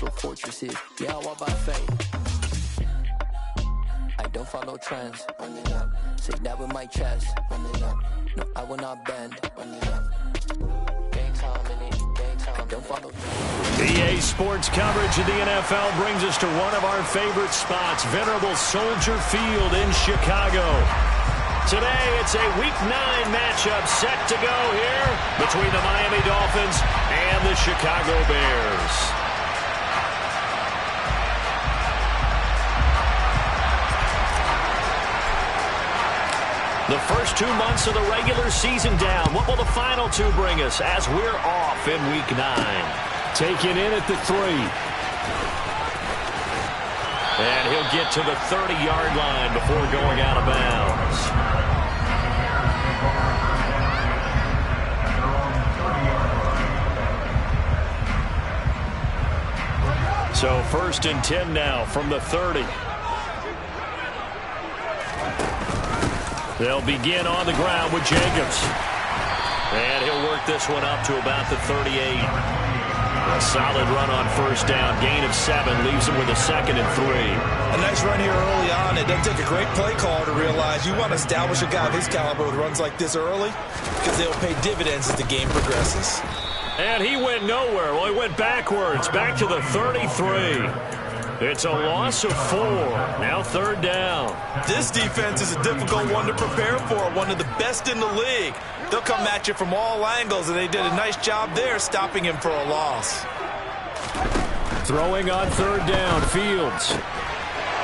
mental fortresses. Yeah, I walk by faith. I don't follow trends. Say that with my chest. No, I will not bend. I don't follow trends. EA Sports coverage of the NFL brings us to one of our favorite spots, venerable Soldier Field in Chicago. Today, it's a Week 9 matchup set to go here between the Miami Dolphins and the Chicago Bears. The first 2 months of the regular season down. What will the final 2 bring us as we're off in Week 9? Taken in at the 3. And he'll get to the 30-yard line before going out of bounds. So 1st and 10 now from the 30. They'll begin on the ground with Jacobs. And he'll work this one up to about the 38. A solid run on 1st down. Gain of 7 leaves him with a 2nd and 3. A nice run here early on. It doesn't take a great play caller to realize you want to establish a guy of his caliber with runs like this early because they'll pay dividends as the game progresses. And he went nowhere. Well, he went backwards. Back to the 33. It's a loss of 4. Now 3rd down. This defense is a difficult one to prepare for. One of the best in the league. They'll come at you from all angles, and they did a nice job there stopping him for a loss. Throwing on 3rd down, Fields.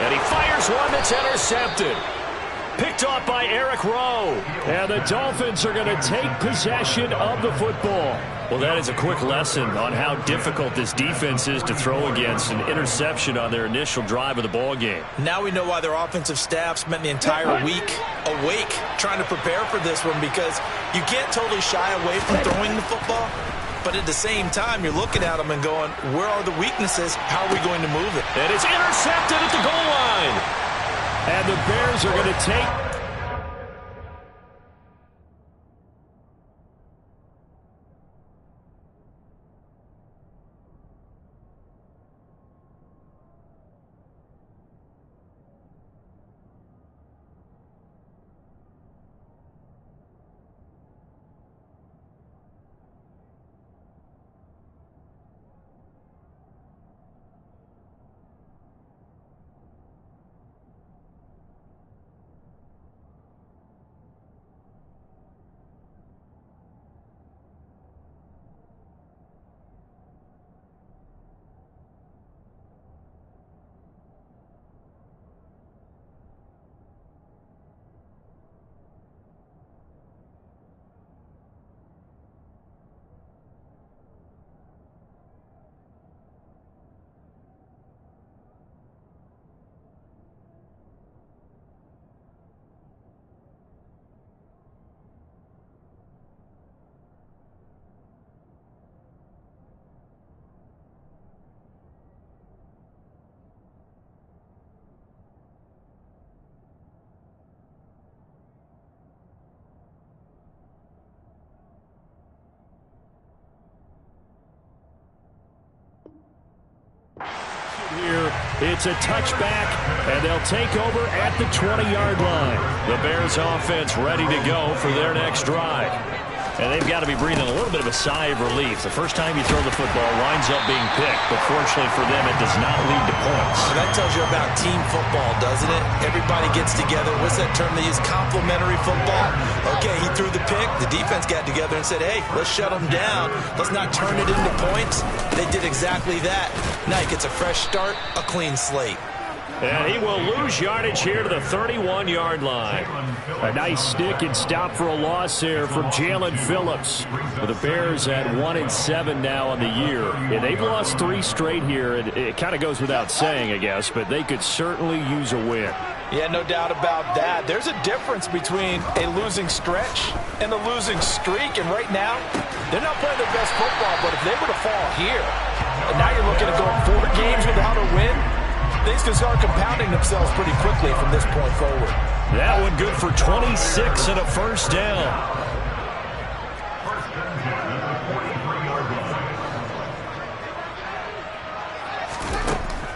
And he fires one that's intercepted. Picked off by Eric Rowe. And the Dolphins are going to take possession of the football. Well, that is a quick lesson on how difficult this defense is to throw against. An interception on their initial drive of the ball game. Now we know why their offensive staff spent the entire week awake trying to prepare for this one, because you can't totally shy away from throwing the football. But at the same time, you're looking at them and going, where are the weaknesses? How are we going to move it? And it's intercepted at the goal line. And the Bears are going to take... Here, it's a touchback, and they'll take over at the 20-yard line. The Bears offense ready to go for their next drive. And they've got to be breathing a little bit of a sigh of relief. The first time you throw the football winds up being picked, but fortunately for them, it does not lead to points. So that tells you about team football, doesn't it? Everybody gets together. What's that term they use? Complementary football. Okay, he threw the pick. The defense got together and said, hey, let's shut them down. Let's not turn it into points. They did exactly that. Now he gets a fresh start, a clean slate. And he will lose yardage here to the 31-yard line. A nice stick and stop for a loss there from Jalen Phillips. The Bears at 1-7 now on the year. And they've lost 3 straight here. It kind of goes without saying, I guess, but they could certainly use a win. Yeah, no doubt about that. There's a difference between a losing stretch and a losing streak. And right now, they're not playing their best football, but if they were to fall here, and now you're looking at going 4 games without a win, things can start compounding themselves pretty quickly from this point forward. That one good for 26 and a first down.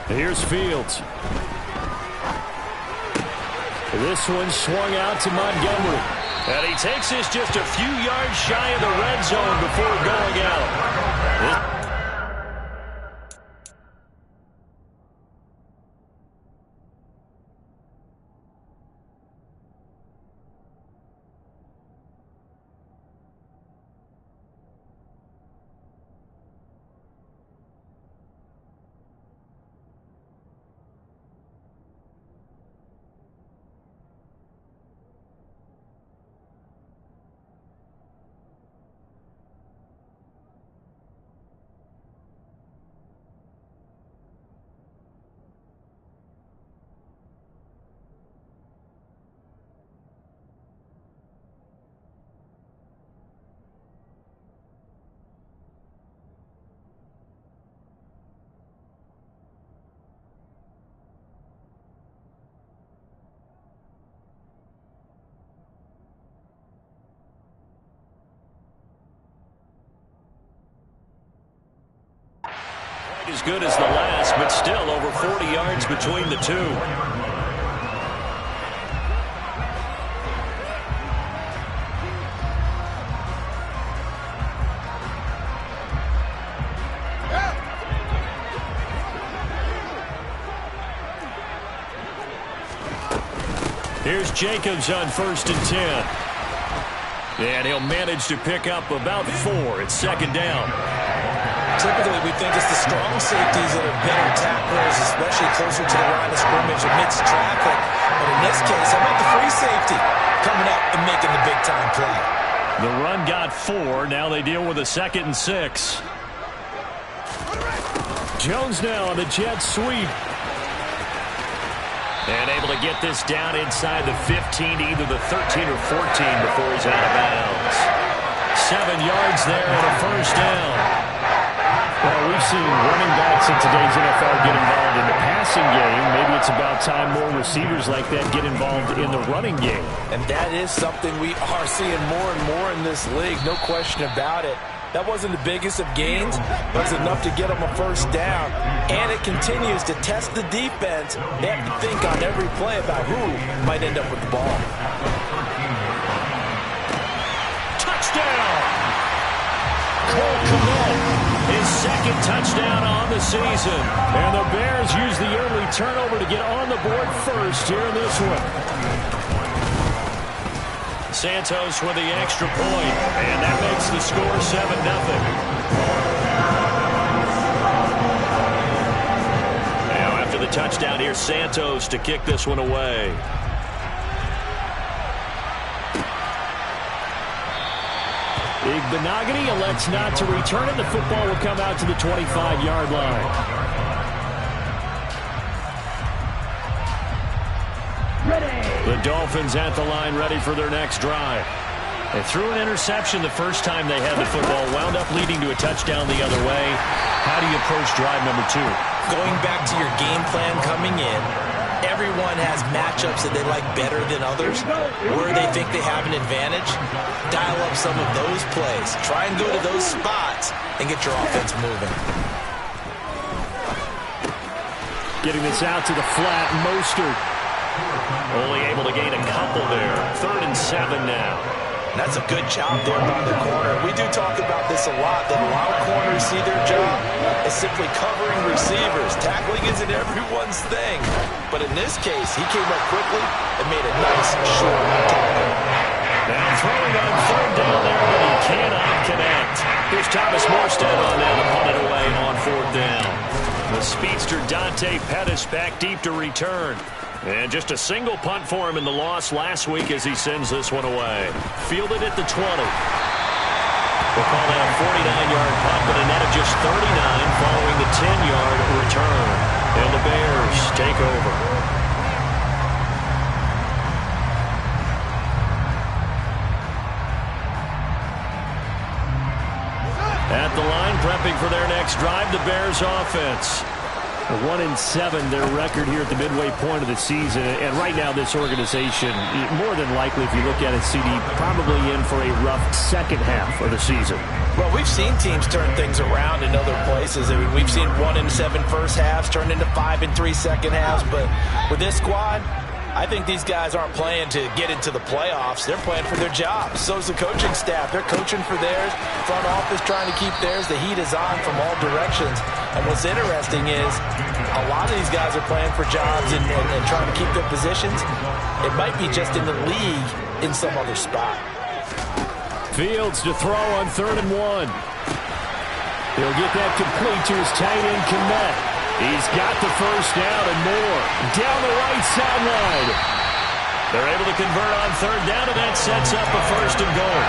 Here's Fields. This one swung out to Montgomery. And he takes this just a few yards shy of the red zone before going out. As good as the last, but still over 40 yards between the two. Here's Jacobs on 1st and 10. And he'll manage to pick up about 4. It's 2nd down. Typically, we think it's the strong safeties that are better tacklers, especially closer to the line of scrimmage amidst traffic. But in this case, how about the free safety coming up and making the big-time play? The run got 4. Now they deal with a 2nd and 6. Jones now on the jet sweep. And able to get this down inside the 15 to either the 13 or 14 before he's out of bounds. 7 yards there and a 1st down. Well, we've seen running backs in today's NFL get involved in the passing game. Maybe it's about time more receivers like that get involved in the running game. And that is something we are seeing more and more in this league, no question about it. That wasn't the biggest of gains, but it's enough to get them a 1st down. And it continues to test the defense. They have to think on every play about who might end up with the ball. Touchdown! Cole Kmet, his 2nd touchdown on the season. And the Bears use the early turnover to get on the board first here in this one. Santos with the extra point, and that makes the score 7-0. Now after the touchdown, here's Santos to kick this one away. Igbenogany elects not to return it. The football will come out to the 25-yard line. The Dolphins at the line, ready for their next drive. They threw an interception the first time they had the football, wound up leading to a touchdown the other way. How do you approach drive number 2? Going back to your game plan coming in, everyone has matchups that they like better than others. Where they think they have an advantage, dial up some of those plays. Try and go to those spots and get your offense moving. Getting this out to the flat, Mostert. Only able to gain a couple there. 3rd and 7 now. That's a good job there by the corner. We do talk about this a lot, that a lot of corners see their job as simply covering receivers. Tackling isn't everyone's thing. But in this case, he came up quickly and made a nice, short tackle. Now throwing on 3rd down there, but he cannot connect. Here's Thomas Morstead on now to punt it away on 4th down. The speedster Dante Pettis back deep to return. And just a single punt for him in the loss last week as he sends this one away. Fielded at the 20. We'll call that a 49-yard punt, but a net of just 39 following the 10-yard return. And the Bears take over. At the line, prepping for their next drive, the Bears offense. 1-7, their record here at the midway point of the season. And right now, this organization, more than likely, if you look at it, CD, probably in for a rough second half of the season. Well, we've seen teams turn things around in other places. I mean, we've seen 1-7 first halves turn into 5-3 second halves. But with this squad, I think these guys aren't playing to get into the playoffs. They're playing for their jobs. So's the coaching staff. They're coaching for theirs. Front office trying to keep theirs. The heat is on from all directions. And what's interesting is a lot of these guys are playing for jobs and trying to keep their positions. It might be just in the league in some other spot. Fields to throw on 3rd and 1. He'll get that complete to his tight end, Kmet. He's got the first down and more. Down the right sideline. They're able to convert on 3rd down, and that sets up a 1st and goal.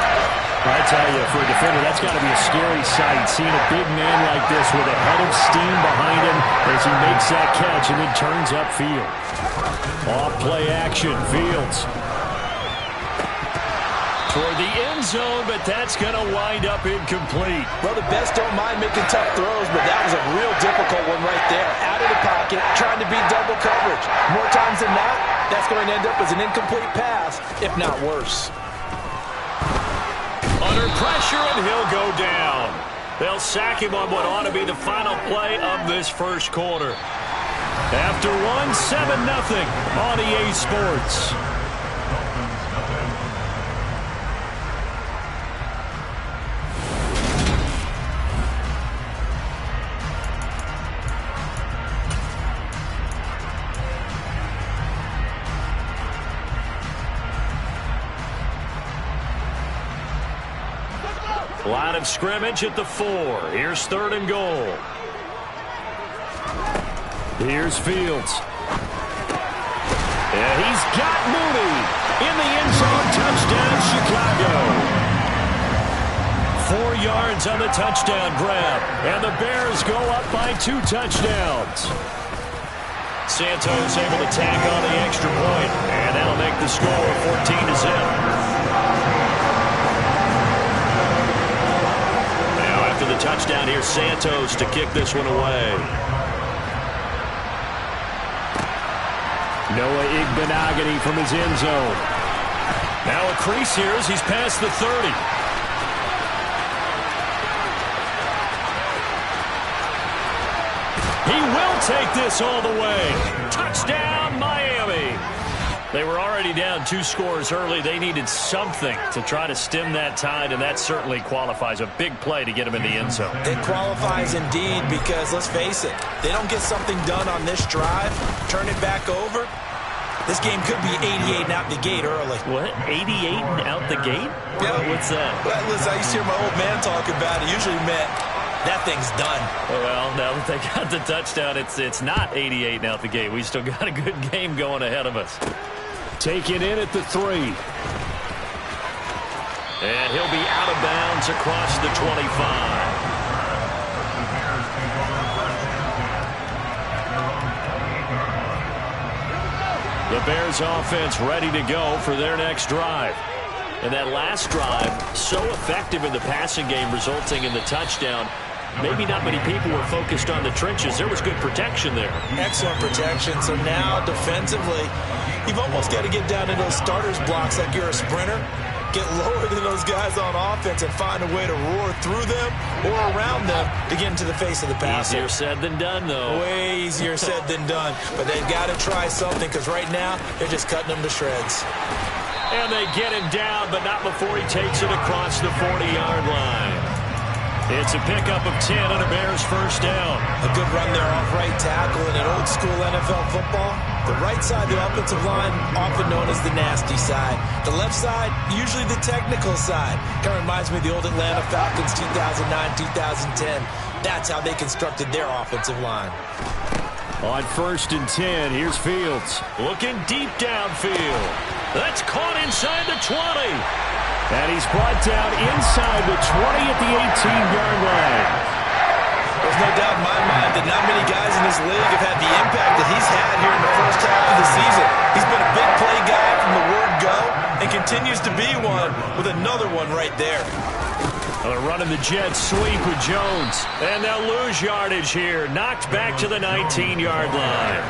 I tell you, for a defender, that's got to be a scary sight, seeing a big man like this with a head of steam behind him as he makes that catch and then turns upfield. Off play action, Fields. Toward the end zone, but that's going to wind up incomplete. Well, the best don't mind making tough throws, but that was a real difficult one right there. Out of the pocket, trying to beat double coverage. More times than not, that's going to end up as an incomplete pass, if not worse. Under pressure, and he'll go down. They'll sack him on what ought to be the final play of this first quarter. After one, 7-0 on EA Sports. Line of scrimmage at the 4. Here's 3rd and goal. Here's Fields. And he's got Mooney in the end zone. Touchdown, Chicago. 4 yards on the touchdown grab. And the Bears go up by 2 touchdowns. Santos able to tack on the extra point. And that'll make the score 14-0. After the touchdown, here's Santos to kick this one away. Noah Igbenogany from his end zone. Now a crease here as he's past the 30. He will take this all the way. Touchdown, Miami. They were already down 2 scores early. They needed something to try to stem that tide, and that certainly qualifies. A big play to get them in the end zone. It qualifies indeed because, let's face it, they don't get something done on this drive, turn it back over, this game could be 88 and out the gate early. What? 88 and out the gate? Yeah. What's that? Well, listen, I used to hear my old man talk about it. Usually meant that thing's done. Well, now that they got the touchdown, it's not 88 and out the gate. We still got a good game going ahead of us. Taken in at the 3. And he'll be out of bounds across the 25. The Bears offense ready to go for their next drive. And that last drive, so effective in the passing game, resulting in the touchdown. Maybe not many people were focused on the trenches. There was good protection there. Excellent protection. So now, defensively, you've almost got to get down in those starters blocks like you're a sprinter. Get lower than those guys on offense and find a way to roar through them or around them to get into the face of the passer. Easier said than done, though. Way easier said than done. But they've got to try something because right now, they're just cutting them to shreds. And they get him down, but not before he takes it across the 40-yard line. It's a pickup of 10 and a Bears first down. A good run there off right tackle in an old-school NFL football. The right side of the offensive line, often known as the nasty side. The left side, usually the technical side. Kind of reminds me of the old Atlanta Falcons 2009, 2010. That's how they constructed their offensive line. On 1st and 10, here's Fields. Looking deep downfield. That's caught inside the 20. And he's brought down inside the 20 at the 18-yard line. There's no doubt in my mind that not many guys in this league have had the impact that he's had here in the first half of the season. He's been a big play guy from the word go and continues to be one with another one right there. Well, they're running the jet sweep with Jones. And they'll lose yardage here. Knocked back to the 19-yard line.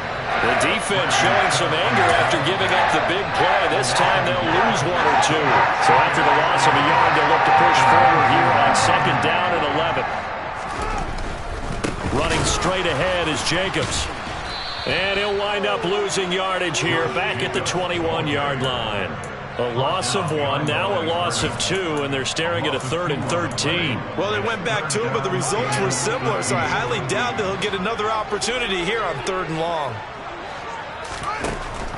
The defense showing some anger after giving up the big play. This time they'll lose 1 or 2. So after the loss of a yard, they'll look to push forward here on 2nd down and 11. Running straight ahead is Jacobs. And he'll wind up losing yardage here back at the 21-yard line. A loss of 1, now a loss of 2, and they're staring at a 3rd and 13. Well, they went back to him, but the results were similar, so I highly doubt that he'll get another opportunity here on 3rd and long.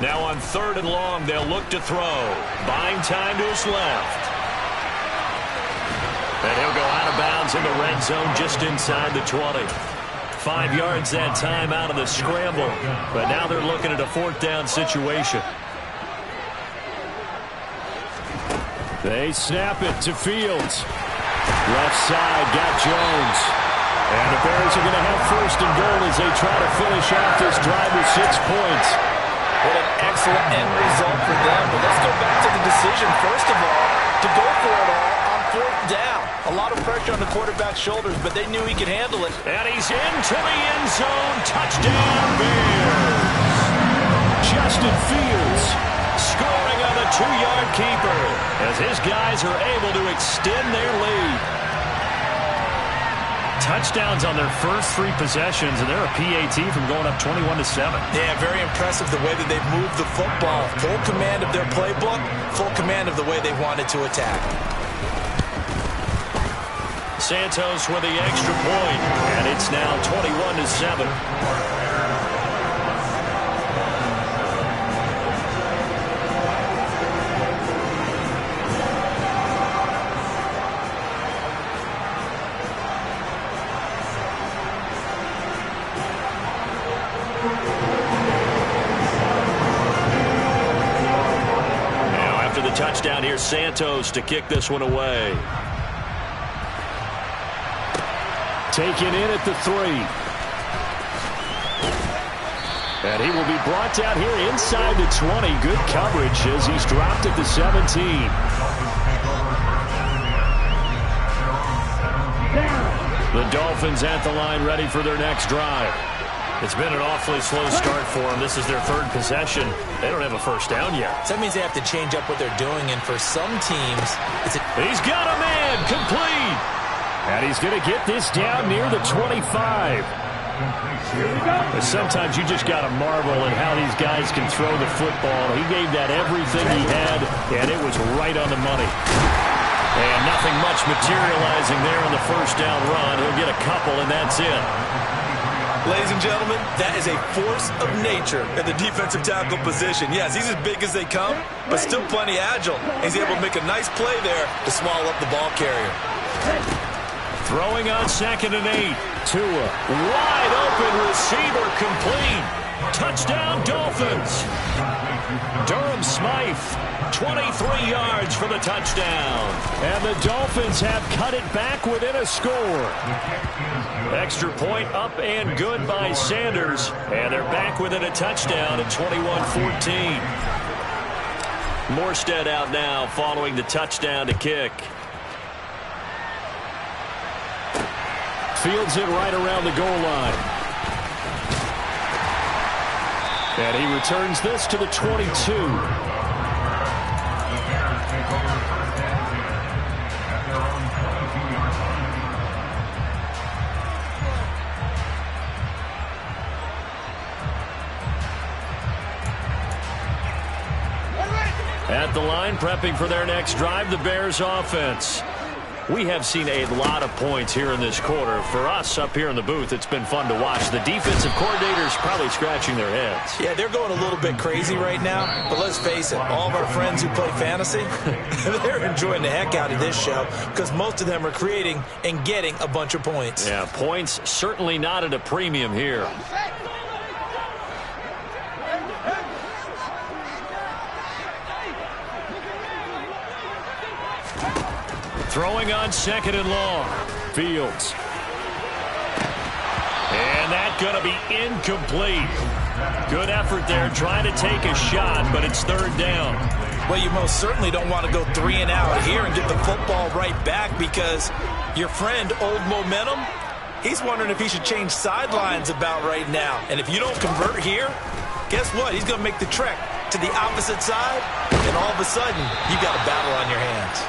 Now on 3rd and long, they'll look to throw. Buying time to his left. And he'll go out of bounds in the red zone just inside the 20. 5 yards that time out of the scramble, but now they're looking at a 4th down situation. They snap it to Fields. Left side, got Jones. And the Bears are going to have 1st and goal as they try to finish off this drive with 6 points. What an excellent end result for them. But let's go back to the decision, first of all, to go for it all on 4th down. A lot of pressure on the quarterback's shoulders, but they knew he could handle it. And he's into the end zone. Touchdown, Bears. Justin Fields scoring on the 2-yard keeper as his guys are able to extend their lead. Touchdowns on their first 3 possessions, and they're a PAT from going up 21-7. Yeah, very impressive the way that they've moved the football. Full command of their playbook, full command of the way they wanted to attack. Santos with the extra point, and it's now 21-7. Touchdown here, Santos to kick this one away. Taken in at the 3. And he will be brought down here inside the 20. Good coverage as he's dropped at the 17. The Dolphins at the line ready for their next drive. It's been an awfully slow start for them. This is their 3rd possession. They don't have a 1st down yet. So that means they have to change up what they're doing, and for some teams, he's got a man complete. And he's going to get this down near the 25. But sometimes you just got to marvel at how these guys can throw the football. He gave that everything he had, and it was right on the money. And nothing much materializing there on the 1st down run. He'll get a couple, and that's it. Ladies and gentlemen, that is a force of nature at the defensive tackle position. Yes, he's as big as they come, but still plenty agile. He's able to make a nice play there to swallow up the ball carrier. Throwing on 2nd and 8. Tua, wide open receiver complete. Touchdown, Dolphins. Durham Smythe, 23 yards for the touchdown. And the Dolphins have cut it back within a score. Extra point up and good by Sanders. And they're back within a touchdown at 21-14. Morstead out now following the touchdown to kick. Fields it right around the goal line. And he returns this to the 22. At the line, prepping for their next drive, the Bears offense. We have seen a lot of points here in this quarter. For us up here in the booth, it's been fun to watch. The defensive coordinators probably scratching their heads. Yeah, they're going a little bit crazy right now. But let's face it, all of our friends who play fantasy, they're enjoying the heck out of this show because most of them are creating and getting a bunch of points. Yeah, points certainly not at a premium here. Throwing on 2nd and long. Fields. And that's going to be incomplete. Good effort there trying to take a shot, but it's 3rd down. Well, you most certainly don't want to go 3 and out here and get the football right back, because your friend, Old Momentum, he's wondering if he should change sidelines about right now. And if you don't convert here, guess what? He's going to make the trek to the opposite side, and all of a sudden, you've got a battle on your hands.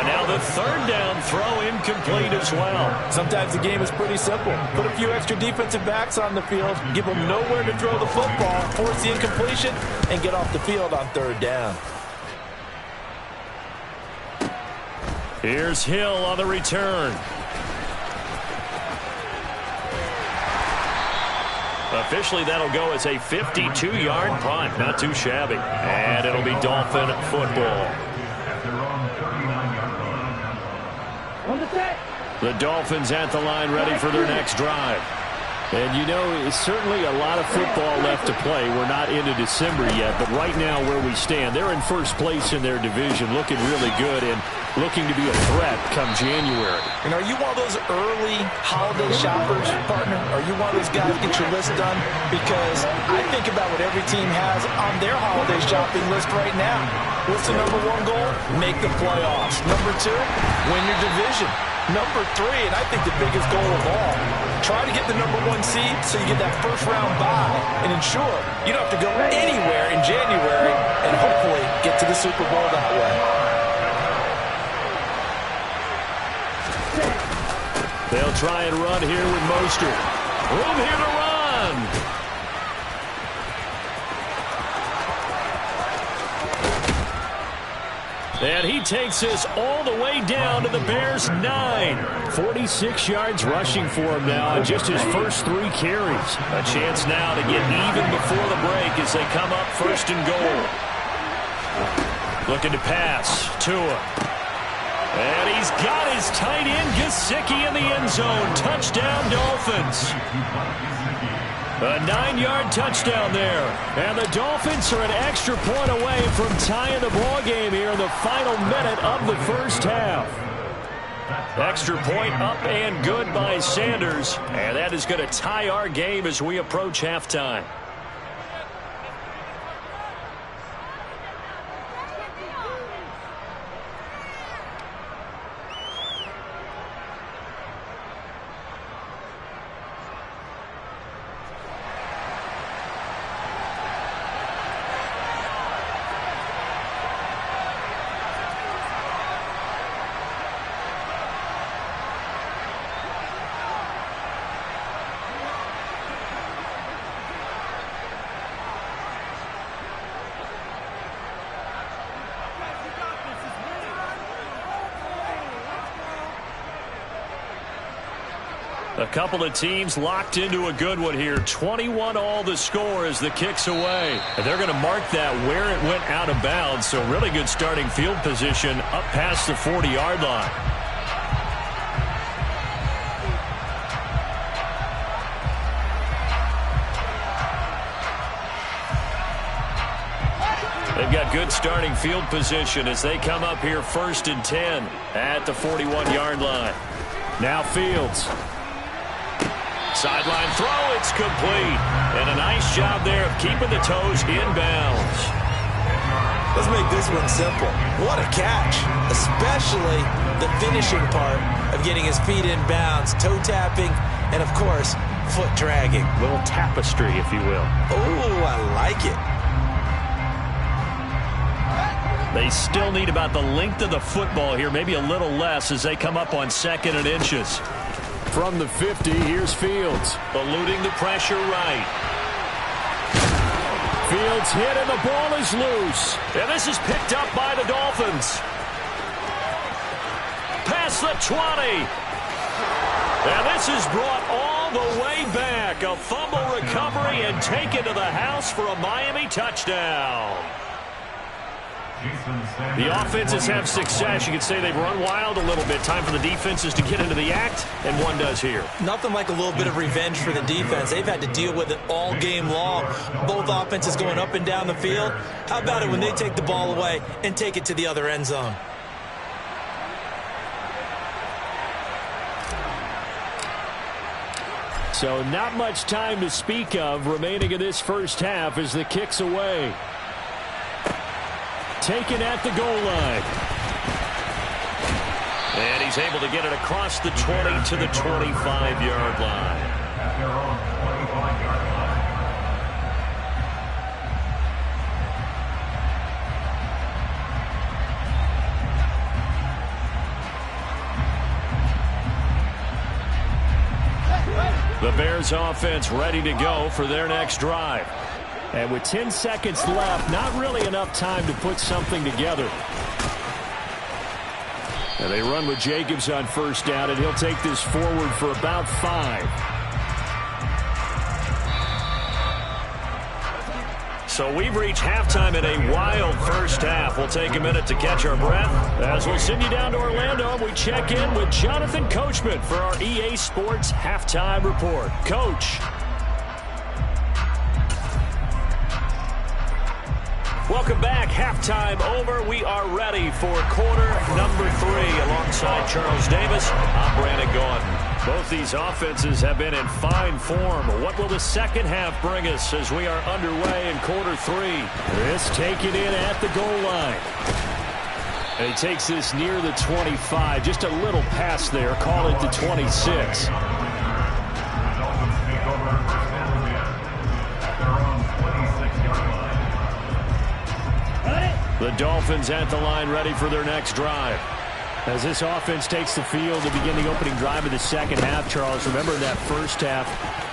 And now the third down throw incomplete as well. Sometimes the game is pretty simple. Put a few extra defensive backs on the field, give them nowhere to throw the football, force the incompletion, and get off the field on third down. Here's Hill on the return. Officially, that'll go as a 52-yard punt. Not too shabby. And it'll be Dolphin football. The Dolphins at the line, ready for their next drive. And you know, it's certainly a lot of football left to play. We're not into December yet, but right now where we stand, they're in first place in their division, looking really good and looking to be a threat come January. And are you one of those early holiday shoppers, partner? Are you one of those guys get your list done? Because I think about what every team has on their holiday shopping list right now. What's the number 1 goal? Make the playoffs. Number 2, win your division. Number 3, and I think the biggest goal of all, try to get the number 1 seed so you get that first round bye and ensure you don't have to go anywhere in January and hopefully get to the Super Bowl that way. They'll try and run here with Mostert. Room here to run. And he takes us all the way down to the Bears' 9. 46 yards rushing for him now on just his first 3 carries. A chance now to get even before the break as they come up first and goal. Looking to pass. Tua. And he's got his tight end, Gesicki, in the end zone. Touchdown, Dolphins. A 9-yard touchdown there. And the Dolphins are an extra point away from tying the ball game here in the final minute of the first half. Extra point up and good by Sanders. And that is going to tie our game as we approach halftime. A couple of teams locked into a good one here. 21 all the score as the kick's away. And they're going to mark that where it went out of bounds. So really good starting field position up past the 40-yard line. They've got good starting field position as they come up here first and 10 at the 41-yard line. Now Fields. Sideline throw, it's complete. And a nice job there of keeping the toes inbounds. Let's make this one simple. What a catch, especially the finishing part of getting his feet in bounds, toe tapping, and of course, foot dragging. Little tapestry, if you will. Oh, I like it. They still need about the length of the football here, maybe a little less as they come up on 2nd and inches. From the 50, here's Fields. Eluding the pressure right. Fields hit and the ball is loose. And this is picked up by the Dolphins. Past the 20. And this is brought all the way back. A fumble recovery and taken to the house for a Miami touchdown. The offenses have success. You could say they've run wild a little bit. Time for the defenses to get into the act, and one does here. Nothing like a little bit of revenge for the defense. They've had to deal with it all game long. Both offenses going up and down the field. How about it when they take the ball away and take it to the other end zone? So not much time to speak of remaining in this first half as the kick's away. taken at the goal line. And he's able to get it across the 20 to the 25-yard line. The Bears offense ready to go for their next drive. And with 10 seconds left, not really enough time to put something together. And they run with Jacobs on first down, and he'll take this forward for about 5. So we've reached halftime in a wild first half. We'll take a minute to catch our breath as we'll send you down to Orlando and we check in with Jonathan Coachman for our EA Sports Halftime Report. Coach. Welcome back. Halftime over. We are ready for quarter number 3. Alongside Charles Davis, I'm Brandon Gordon. Both these offenses have been in fine form. What will the second half bring us as we are underway in quarter 3? This taken in at the goal line. And he takes this near the 25. Just a little pass there. Call it the 26. The Dolphins at the line ready for their next drive. As this offense takes the field to begin the opening drive of the second half, Charles, remember that first half,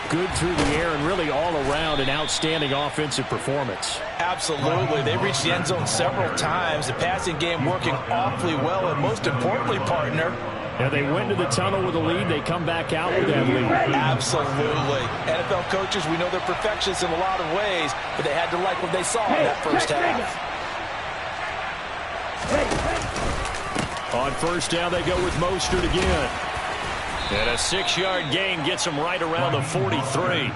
good through the air and really all around an outstanding offensive performance. Absolutely. They reached the end zone several times. The passing game working awfully well, and most importantly, partner, yeah, they went to the tunnel with a lead. They come back out with that lead. Absolutely. NFL coaches, we know they're perfectionists in a lot of ways, but they had to like what they saw in that first half. On first down, they go with Mostert again. And a 6-yard gain gets them right around the 43.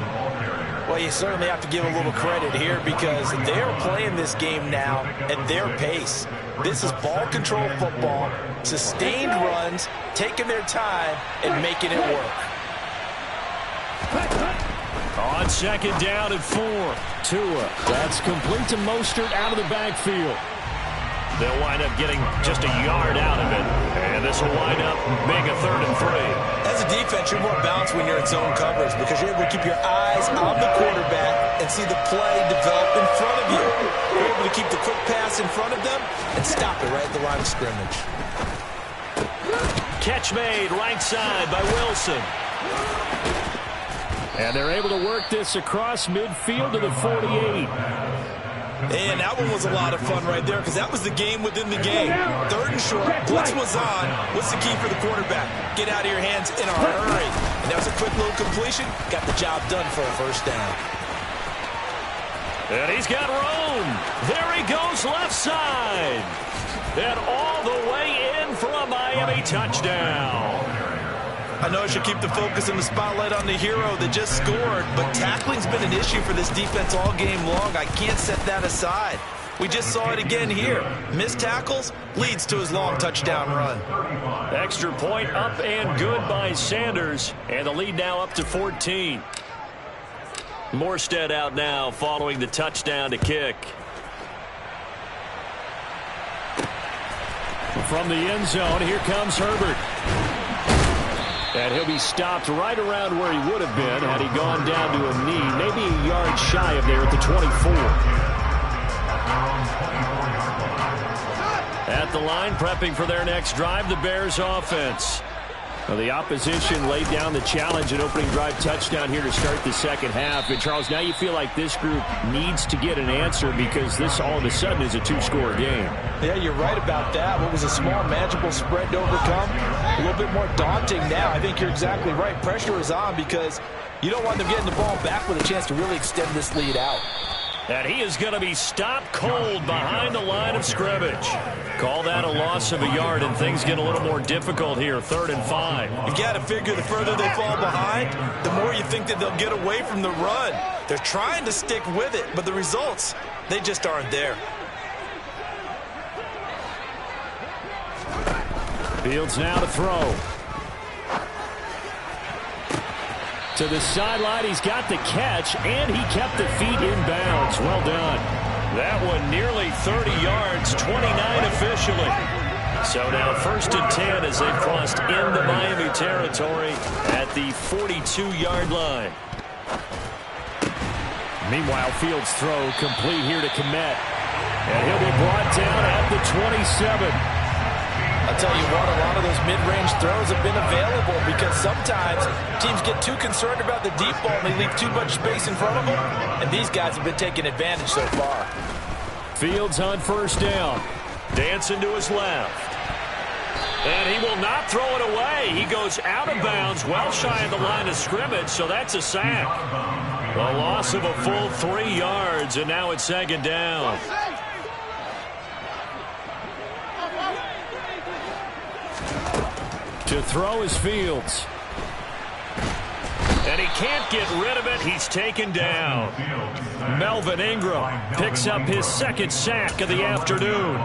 Well, you certainly have to give a little credit here because they're playing this game now at their pace. This is ball control football, sustained runs, taking their time, and making it work. On second down and 4. Tua. That's complete to Mostert out of the backfield. They'll wind up getting just a yard out of it. And this will wind up being a 3rd and 3. As a defense, you're more balanced when you're in zone coverage because you're able to keep your eyes on the quarterback and see the play develop in front of you. You're able to keep the quick pass in front of them and stop it right at the line of scrimmage. Catch made right side by Wilson. And they're able to work this across midfield to the 48. And that one was a lot of fun right there because that was the game within the game. 3rd and short, blitz was on. What's the key for the quarterback? Get out of your hands in a hurry. And that was a quick little completion. Got the job done for a first down. And he's got room. There he goes left side. And all the way in for a Miami touchdown. I know I should keep the focus and the spotlight on the hero that just scored, but tackling's been an issue for this defense all game long. I can't set that aside. We just saw it again here. Missed tackles leads to his long touchdown run. Extra point up and good by Sanders, and the lead now up to 14. Morstead out now following the touchdown to kick. From the end zone, here comes Herbert. And he'll be stopped right around where he would have been had he gone down to a knee, maybe a yard shy of there at the 24. At the line, prepping for their next drive, the Bears offense. Well, the opposition laid down the challenge and opening drive touchdown here to start the second half. And, Charles, now you feel like this group needs to get an answer because this all of a sudden is a 2-score game. Yeah, you're right about that. What was a small, manageable spread to overcome, a little bit more daunting now. I think you're exactly right. Pressure is on because you don't want them getting the ball back with a chance to really extend this lead out. And he is going to be stopped cold behind the line of scrimmage. Call that a loss of a yard, and things get a little more difficult here, 3rd and 5. You got to figure the further they fall behind, the more you think that they'll get away from the run. They're trying to stick with it, but the results, they just aren't there. Fields now to throw. To the sideline, he's got the catch, and he kept the feet in bounds. Well done. That one nearly 30 yards, 29 officially. So now 1st and 10 as they've crossed into Miami territory at the 42-yard line. Meanwhile, Fields' throw complete here to Kmet. And he'll be brought down at the 27. I'll tell you what, a lot of those mid-range throws have been available because sometimes teams get too concerned about the deep ball and they leave too much space in front of them. And these guys have been taking advantage so far. Fields on 1st down. Dancing to his left. And he will not throw it away. He goes out of bounds, well shy of the line of scrimmage, so that's a sack. A loss of a full 3 yards, and now it's 2nd down. To throw is Fields. And he can't get rid of it. He's taken down. Melvin Ingram picks up his 2nd sack of the afternoon.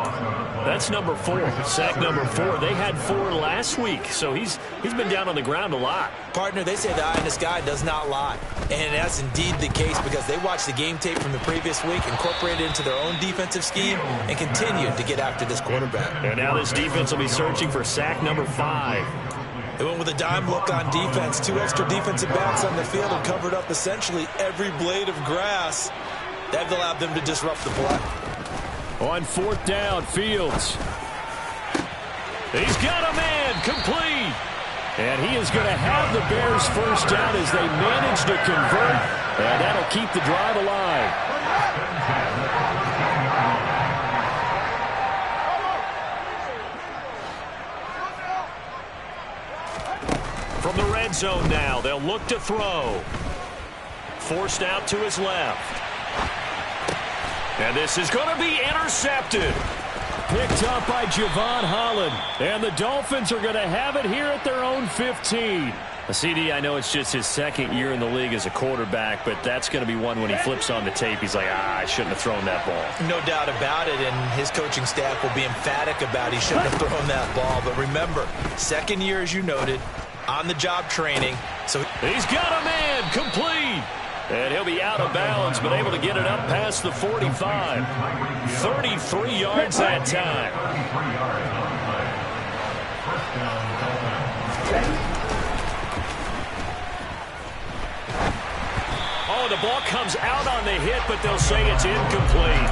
That's number 4. Sack number 4. They had 4 last week, so he's been down on the ground a lot. Partner, they say the eye in the sky does not lie. And that's indeed the case because they watched the game tape from the previous week, incorporated it into their own defensive scheme, and continued to get after this quarterback. And now this defense will be searching for sack number 5. They went with a dime look on defense. 2 extra defensive backs on the field and covered up essentially every blade of grass. That allowed them to disrupt the play. On 4th down, Fields. He's got a man complete. And he is going to have the Bears 1st down as they manage to convert. And that'll keep the drive alive. From the red zone now, they'll look to throw. Forced out to his left. And this is going to be intercepted. Picked up by Javon Holland. And the Dolphins are going to have it here at their own 15. CD, I know it's just his 2nd year in the league as a quarterback, but that's going to be one when he flips on the tape. He's like, I shouldn't have thrown that ball. No doubt about it, and his coaching staff will be emphatic about he shouldn't have thrown that ball. But remember, 2nd year, as you noted, on-the-job training. So he's got a man complete. And he'll be out of bounds, but able to get it up past the 45. 33 yards that time. Oh, the ball comes out on the hit, but they'll say it's incomplete.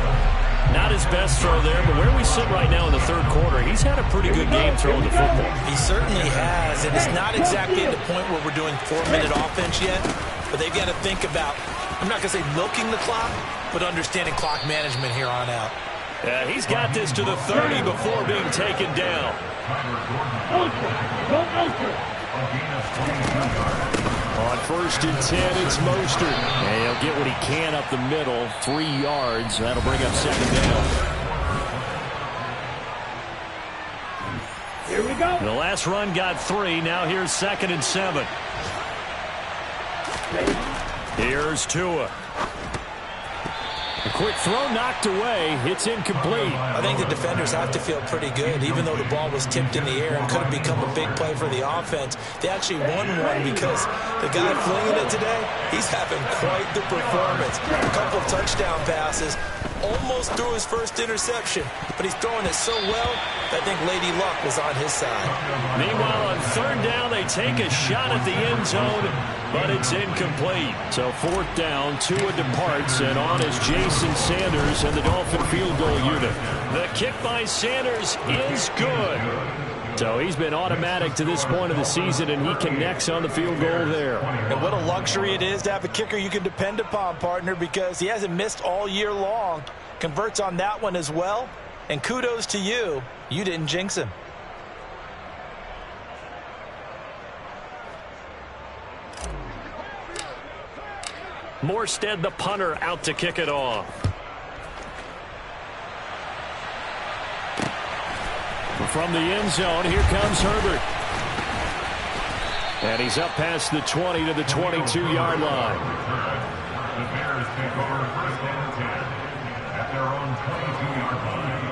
Not his best throw there, but where we sit right now in the 3rd quarter, he's had a pretty good game throwing the football. He certainly has, and it's not exactly at the point where we're doing 4-minute offense yet. But they've got to think about, I'm not going to say milking the clock, but understanding clock management here on out. Yeah, he's got this to the 30 before being taken down. On 1st and 10, it's Mostert. And he'll get what he can up the middle, 3 yards. That'll bring up 2nd down. Here we go. The last run got 3. Now here's 2nd and 7. Here's Tua. A quick throw knocked away. It's incomplete. I think the defenders have to feel pretty good. Even though the ball was tipped in the air and could have become a big play for the offense, they actually won one because the guy flinging it today, he's having quite the performance. A couple of touchdown passes. Almost threw his 1st interception, but he's throwing it so well that I think Lady Luck was on his side. Meanwhile, on 3rd down, they take a shot at the end zone, but it's incomplete. So 4th down, Tua departs, and on is Jason Sanders and the Dolphin field goal unit. The kick by Sanders is good. So he's been automatic to this point of the season, and he connects on the field goal there. And what a luxury it is to have a kicker you can depend upon, partner, because he hasn't missed all year long. Converts on that one as well. And kudos to you. You didn't jinx him. Morstead, the punter, out to kick it off. From the end zone, here comes Herbert. And he's up past the 20 to the 22-yard line. The Bears take over 1st and 10 at their own 22-yard line.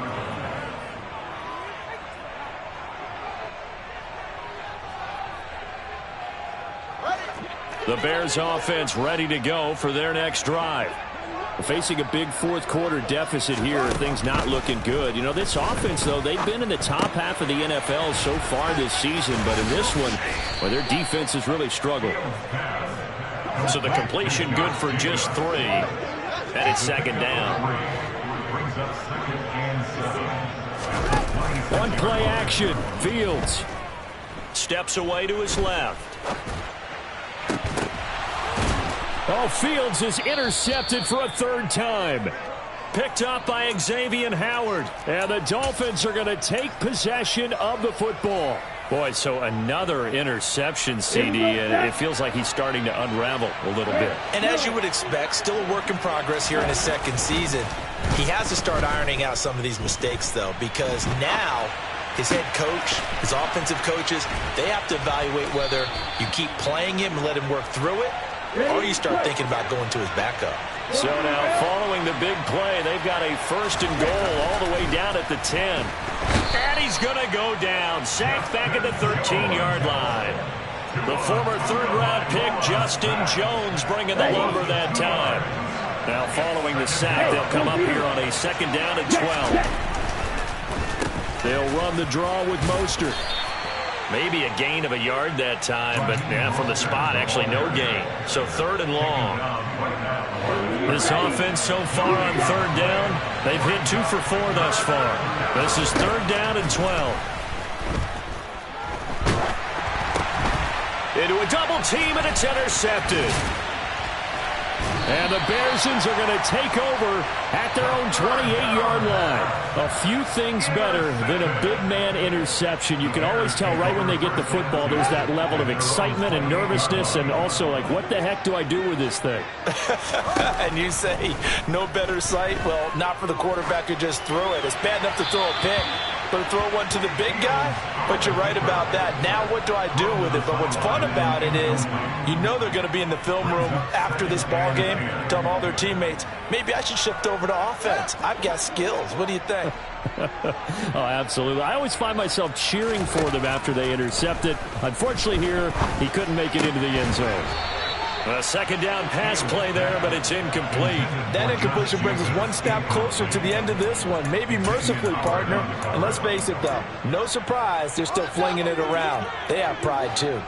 The Bears offense ready to go for their next drive. Facing a big fourth-quarter deficit here, things not looking good. You know, this offense, though, they've been in the top half of the NFL so far this season, but in this one, well, their defense has really struggled. So the completion good for just 3, and it's second down. One play action. Fields steps away to his left. Oh, Fields is intercepted for a 3rd time. Picked up by Xavier Howard. And the Dolphins are going to take possession of the football. Boy, so another interception, CD, and it feels like he's starting to unravel a little bit. And as you would expect, still a work in progress here in his 2nd season. He has to start ironing out some of these mistakes, though, because now his head coach, his offensive coaches, they have to evaluate whether you keep playing him and let him work through it, or you start thinking about going to his backup. So now following the big play, they've got a 1st and goal all the way down at the 10. And he's going to go down. Sacked back at the 13-yard line. The former 3rd-round pick, Justin Jones, bringing the lumber that time. Now following the sack, they'll come up here on a 2nd down and 12. They'll run the draw with Mostert. Maybe a gain of a yard that time, but yeah, from the spot, actually no gain. So 3rd and long. This offense so far on 3rd down, they've hit 2 for 4 thus far. This is 3rd down and 12. Into a double team, and it's intercepted. And the Bearsons are going to take over at their own 28-yard line. A few things better than a big man interception. You can always tell right when they get the football, there's that level of excitement and nervousness, and also like, what the heck do I do with this thing? And you say, no better sight? Well, not for the quarterback who just threw it. It's bad enough to throw a pick, but to throw one to the big guy? But you're right about that. Now what do I do with it? But what's fun about it is, you know they're going to be in the film room after this ball game, telling all their teammates, maybe I should shift over to offense. I've got skills. What do you think? Oh, absolutely. I always find myself cheering for them after they intercept it. Unfortunately here, he couldn't make it into the end zone. A 2nd down pass play there, but it's incomplete. That incompletion brings us one step closer to the end of this one. Maybe mercifully, partner. And let's face it, though, no surprise, they're still flinging it around. They have pride, too.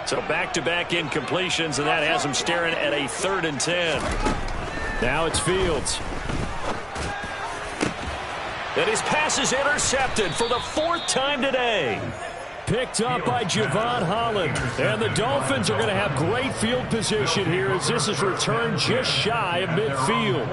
So back-to-back incompletions, and that has them staring at a 3rd and 10. Now it's Fields. And his pass is intercepted for the 4th time today. Picked up by Javon Holland. And the Dolphins are going to have great field position here as this is returned just shy of midfield.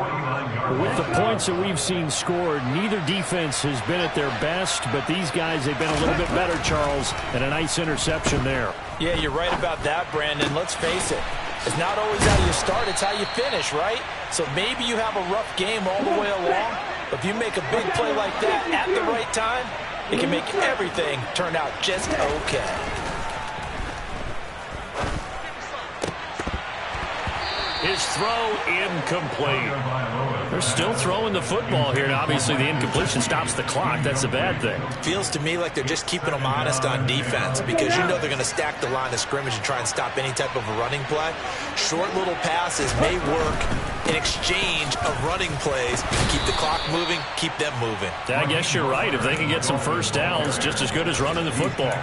With the points that we've seen scored, neither defense has been at their best, but these guys, they've been a little bit better, Charles, and a nice interception there. Yeah, you're right about that, Brandon. Let's face it. It's not always how you start, it's how you finish, right? So maybe you have a rough game all the way along, but if you make a big play like that at the right time, it can make everything turn out just okay. His throw incomplete. They're still throwing the football here. Now, obviously, the incompletion stops the clock. That's a bad thing. Feels to me like they're just keeping them honest on defense because you know they're going to stack the line of scrimmage and try and stop any type of a running play. Short little passes may work in exchange of running plays. Keep the clock moving, keep them moving. I guess you're right. If they can get some first downs, just as good as running the football.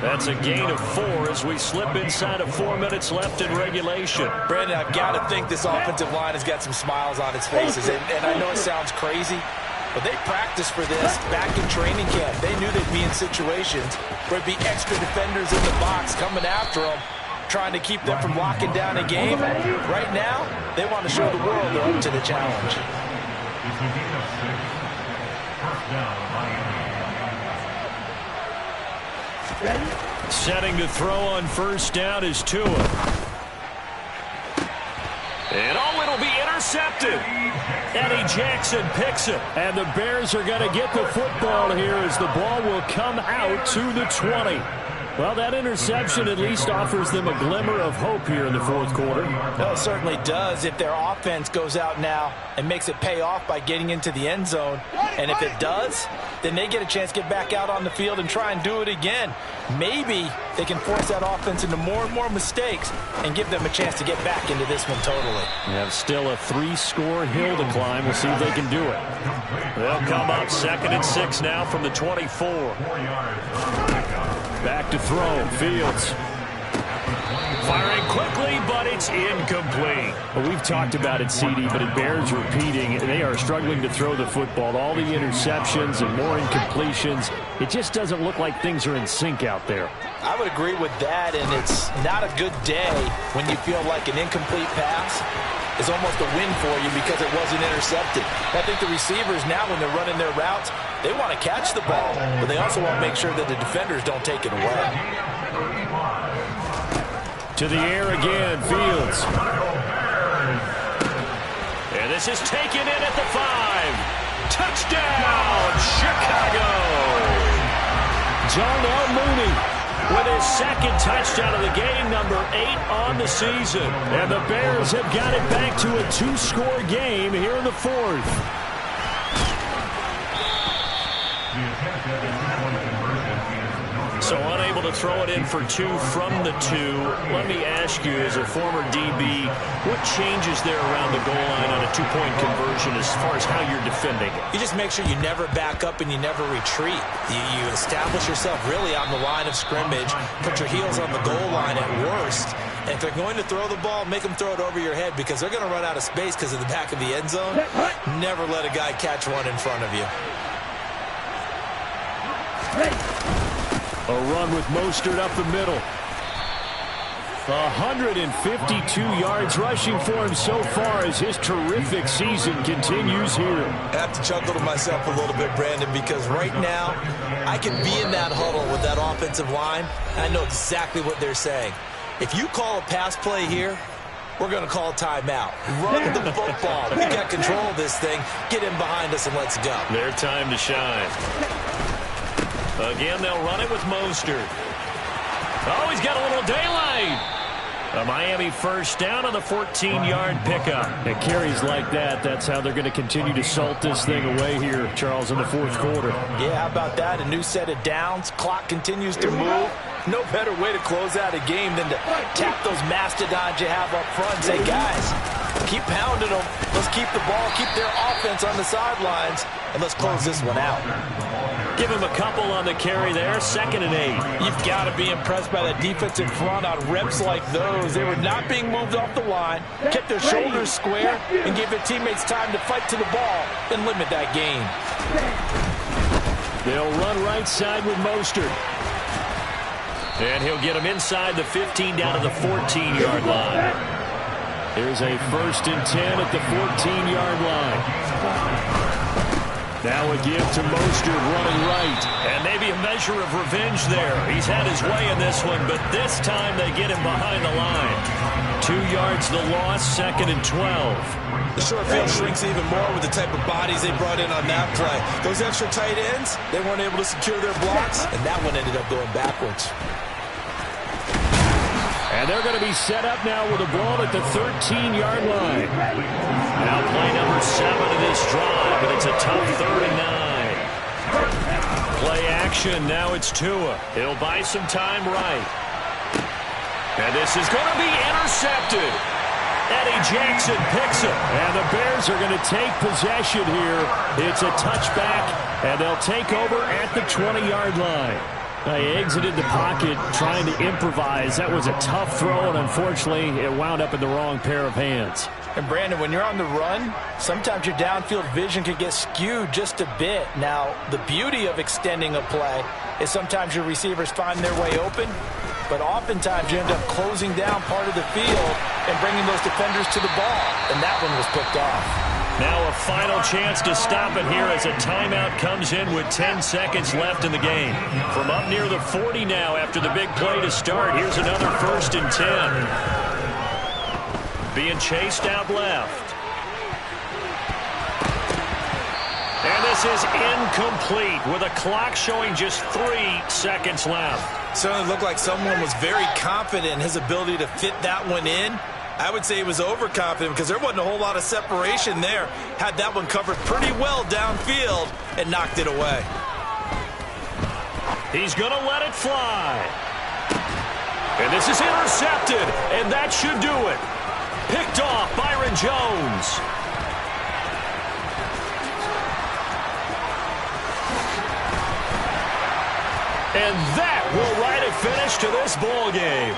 That's a gain of 4 as we slip inside of 4 minutes left in regulation. Brandon, I've got to think this offensive line has got some smiles on its faces. And I know it sounds crazy, but they practiced for this back in training camp. They knew they'd be in situations where there'd be extra defenders in the box coming after them, trying to keep them from locking down a game. Right now, they want to show the world they're up to the challenge. Setting to throw on first down is Tua. And oh, it'll be intercepted. Eddie Jackson picks it. And the Bears are going to get the football here as the ball will come out to the 20. Well, that interception at least offers them a glimmer of hope here in the fourth quarter. Well, it certainly does if their offense goes out now and makes it pay off by getting into the end zone. And if it does, then they get a chance to get back out on the field and try and do it again. Maybe they can force that offense into more and more mistakes and give them a chance to get back into this one totally. They have still a 3-score hill to climb. We'll see if they can do it. They'll come up 2nd and 6 now from the 24. Back to throw. Fields. Firing quickly, but it's incomplete. Well, we've talked about it, CD, but it bears repeating. They are struggling to throw the football. All the interceptions and more incompletions. It just doesn't look like things are in sync out there. I would agree with that, and it's not a good day when you feel like an incomplete pass is almost a win for you because it wasn't intercepted. I think the receivers now, when they're running their routes, they want to catch the ball, but they also want to make sure that the defenders don't take it away. To the air again, Fields. And this is taken in at the 5. Touchdown, Chicago! Darnell Mooney with his 2nd touchdown of the game, number 8 on the season. And the Bears have got it back to a 2-score game here in the 4th. So unable to throw it in for 2 from the 2. Let me ask you, as a former DB, what changes there around the goal line on a 2-point conversion as far as how you're defending it? You just make sure you never back up and you never retreat. You establish yourself really on the line of scrimmage, put your heels on the goal line at worst. And if they're going to throw the ball, make them throw it over your head because they're going to run out of space because of the back of the end zone. Never let a guy catch one in front of you. A run with Mostert up the middle. 152 yards rushing for him so far as his terrific season continues here. I have to chuckle to myself a little bit, Brandon, because right now I can be in that huddle with that offensive line, and I know exactly what they're saying. If you call a pass play here, we're going to call a timeout. Run the football. We got control of this thing. Get in behind us and let's go. Their time to shine. Again, they'll run it with Mostert. Oh, he's got a little daylight. A Miami first down on the 14-yard pickup. And carries like that, that's how they're going to continue to salt this thing away here, Charles, in the fourth quarter. Yeah, how about that? A new set of downs. Clock continues to move. No better way to close out a game than to tap those mastodons you have up front and say, guys, keep pounding them. Let's keep the ball, keep their offense on the sidelines, and let's close this one out. Give him a couple on the carry there, 2nd and 8. You've got to be impressed by that defensive front on reps like those. They were not being moved off the line, kept their shoulders square, and gave their teammates time to fight to the ball and limit that gain. They'll run right side with Mostert. And he'll get him inside the 15 down to the 14-yard line. Here's a 1st and 10 at the 14-yard line. Now a give to Mostert running right. And maybe a measure of revenge there. He's had his way in this one, but this time they get him behind the line. 2 yards the loss, 2nd and 12. The short field shrinks even more with the type of bodies they brought in on that play. Those extra tight ends, they weren't able to secure their blocks, and that one ended up going backwards. And they're going to be set up now with a ball at the 13-yard line. Now play number 7 of this drive, and it's a tough 3rd and 9. Play action, now it's Tua. He'll buy some time right. And this is going to be intercepted. Eddie Jackson picks it. And the Bears are going to take possession here. It's a touchback, and they'll take over at the 20-yard line. He exited the pocket trying to improvise. That was a tough throw, and unfortunately, it wound up in the wrong pair of hands. And, Brandon, when you're on the run, sometimes your downfield vision can get skewed just a bit. Now, the beauty of extending a play is sometimes your receivers find their way open, but oftentimes you end up closing down part of the field and bringing those defenders to the ball, and that one was picked off. Now a final chance to stop it here as a timeout comes in with 10 seconds left in the game. From up near the 40 now after the big play to start, here's another 1st and 10. Being chased out left. And this This is incomplete with a clock showing just 3 seconds left. Certainly looked like someone was very confident in his ability to fit that one in. I would say he was overconfident because there wasn't a whole lot of separation there. Had that one covered pretty well downfield and knocked it away. He's going to let it fly. And this is intercepted, and that should do it. Picked off Byron Jones. And that will write a finish to this ball game.